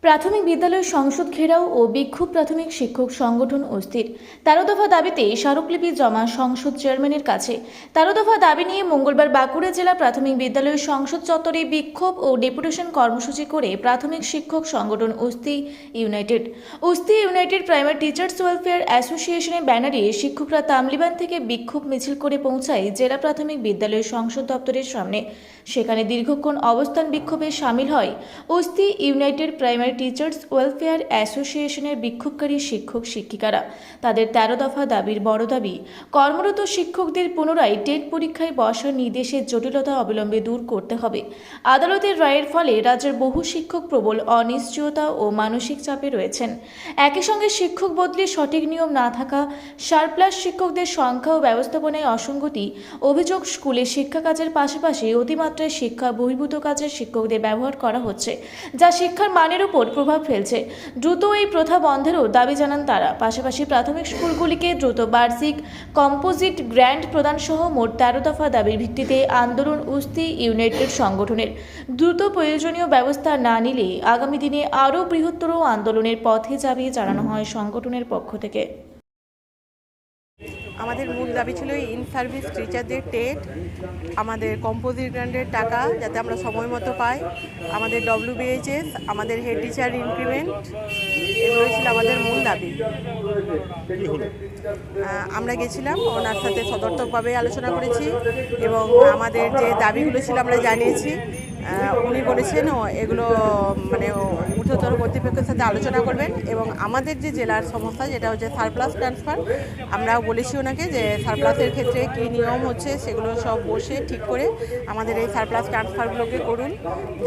প্রাথমিক বিদ্যালয় সংসদ ঘেরাও ও বিক্ষোভ প্রাথমিক শিক্ষক সংগঠন অস্থির। ১৩ দফা দাবিতে স্মারকলিপি জমা সংসদ চেয়ারম্যানের কাছে। ১৩ দফা দাবি নিয়ে মঙ্গলবার বাঁকুড়া জেলা প্রাথমিক বিদ্যালয় সংসদ চত্বরে বিক্ষোভ ও ডেপুটেশন কর্মসূচি করে প্রাথমিক শিক্ষক সংগঠন অস্থি ইউনাইটেড প্রাইমারি টিচার্স ওয়েলফেয়ার অ্যাসোসিয়েশনের ব্যানারে শিক্ষকরা তামলিবান থেকে বিক্ষোভ মিছিল করে পৌঁছায় জেলা প্রাথমিক বিদ্যালয় সংসদ দপ্তরের সামনে। সেখানে দীর্ঘক্ষণ অবস্থান বিক্ষোভে সামিল হয় অস্থি ইউনাইটেড প্রাইমারি টিচার্স ওয়েলফেয়ার অ্যাসোসিয়েশনের বিক্ষোভকারী শিক্ষক শিক্ষিকারা। তাদের ১৩ দফা দাবির বড় দাবি, কর্মরত শিক্ষকদের পুনরায় টেট পরীক্ষায় বসার নির্দেশের জটিলতা অবিলম্বে দূর করতে হবে। আদালতের রায়ের ফলে রাজ্যের বহু শিক্ষক প্রবল অনিশ্চয়তা ও মানসিক চাপে রয়েছেন। একই সঙ্গে শিক্ষক বদলির সঠিক নিয়ম না থাকা, সারপ্লাস শিক্ষকদের সংখ্যা ও ব্যবস্থাপনায় অসঙ্গতি, অভিযোগ স্কুলে শিক্ষা কাজের পাশাপাশি অতিমাত্রায় শিক্ষা বহির্ভূত কাজের শিক্ষকদের ব্যবহার করা হচ্ছে, যা শিক্ষার মানের উপর প্রভাব ফেলছে। দ্রুত এই প্রথা বন্ধেরও দাবি জানান তারা। পাশাপাশি প্রাথমিক স্কুলগুলিকে দ্রুত বার্ষিক কম্পোজিট গ্র্যান্ট প্রদান সহ মোট ১৩ দফা দাবির ভিত্তিতে আন্দোলন অস্থি ইউনাইটেড সংগঠনের। দ্রুত প্রয়োজনীয় ব্যবস্থা না নিলে আগামী দিনে আরও বৃহত্তর আন্দোলনের পথে যাবে জানানো হয় সংগঠনের পক্ষ থেকে। আমাদের মূল দাবি ছিল ইন সার্ভিস টিচারদের টেট, আমাদের কম্পোজিট গ্র্যান্টের টাকা যাতে আমরা সময় মতো পাই, আমাদের WBHS, আমাদের হেড টিচার ইনক্রিমেন্ট, এগুলো ছিল আমাদের মূল দাবি। আমরা গেছিলাম, ওনার সাথে সদর্থকভাবে আলোচনা করেছি এবং আমাদের যে দাবিগুলো ছিল আমরা জানিয়েছি। উনি বলেছেন এগুলো মানে ঊর্ধ্বতর কর্তৃপক্ষের সাথে আলোচনা করবেন এবং আমাদের যে জেলার সমস্যা যেটা হচ্ছে সারপ্লাস ট্রান্সফার, আমরাও বলেছি ওনাকে যে সারপ্লাসের ক্ষেত্রে কী নিয়ম হচ্ছে সেগুলো সব বসে ঠিক করে আমাদের এই সারপ্লাস ট্রান্সফারগুলোকে করুন,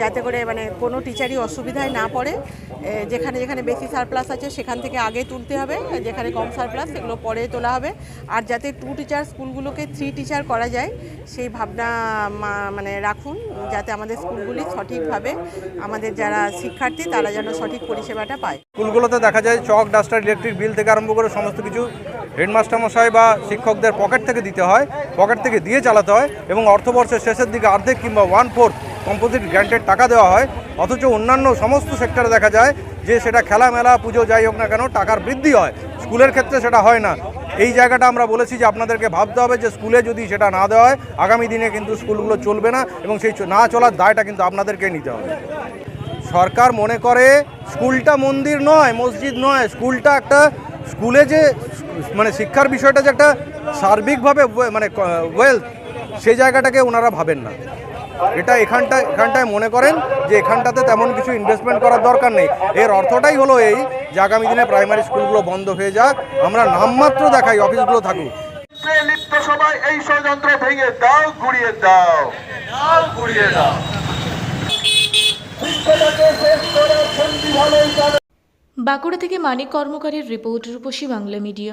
যাতে করে মানে কোনো টিচারই অসুবিধায় না পড়ে। যেখানে যেখানে বেশি সারপ্লাস আছে সেখান থেকে আগে তুলতে হবে, যেখানে কম সারপ্লাস সেগুলো পরে তোলা হবে। আর যাতে 2 টিচার স্কুলগুলোকে 3 টিচার করা যায় সেই ভাবনা মানে রাখুন, যাতে আমাদের স্কুলগুলি সঠিকভাবে আমাদের যারা শিক্ষার্থী তারা যেন সঠিক পরিষেবাটা পায়। স্কুলগুলোতে দেখা যায় চক, ডাস্টার, ইলেকট্রিক বিল থেকে আরম্ভ করে সমস্ত কিছু হেডমাস্টার মশাই বা শিক্ষকদের পকেট থেকে দিতে হয়, পকেট থেকে দিয়ে চালাতে হয় এবং অর্থবর্ষের শেষের দিকে অর্ধেক কিংবা 1/4 কম্পোজিট গ্র্যান্টের টাকা দেওয়া হয়। অথচ অন্যান্য সমস্ত সেক্টরে দেখা যায় যে সেটা খেলা মেলা পুজো যাই হোক না কেন টাকার বৃদ্ধি হয়, স্কুলের ক্ষেত্রে সেটা হয় না। এই জায়গাটা আমরা বলেছি যে আপনাদেরকে ভাবতে হবে যে স্কুলে যদি সেটা না দেওয়া হয় আগামী দিনে কিন্তু স্কুলগুলো চলবে না এবং সেই না চলার দায়টা কিন্তু আপনাদেরকে নিতে হবে। সরকার মনে করে স্কুলটা মন্দির নয়, মসজিদ নয়, স্কুলটা একটা স্কুলে যে মানে শিক্ষার বিষয়টা যে একটা সার্বিকভাবে মানে ওয়েলথ, সেই জায়গাটাকে ওনারা ভাবেন না। এটা এখানটায় মনে করেন যে এখানটাতে তেমন কিছু ইনভেস্টমেন্ট করার দরকার নেই। এর অর্থটাই হলো এই যে আগামী দিনে প্রাইমারি স্কুলগুলো বন্ধ হয়ে যাক, আমরা নামমাত্র দেখাই অফিসগুলো থাকুক। লিপ্ত সবাই এই ষড়যন্ত্র ভেঙে দাও, গুড়িয়ে দাও, গুড়িয়ে দাও। বাঁকুড়া থেকে মানিক কর্মকারের রিপোর্ট, রূপসী বাংলা মিডিয়া।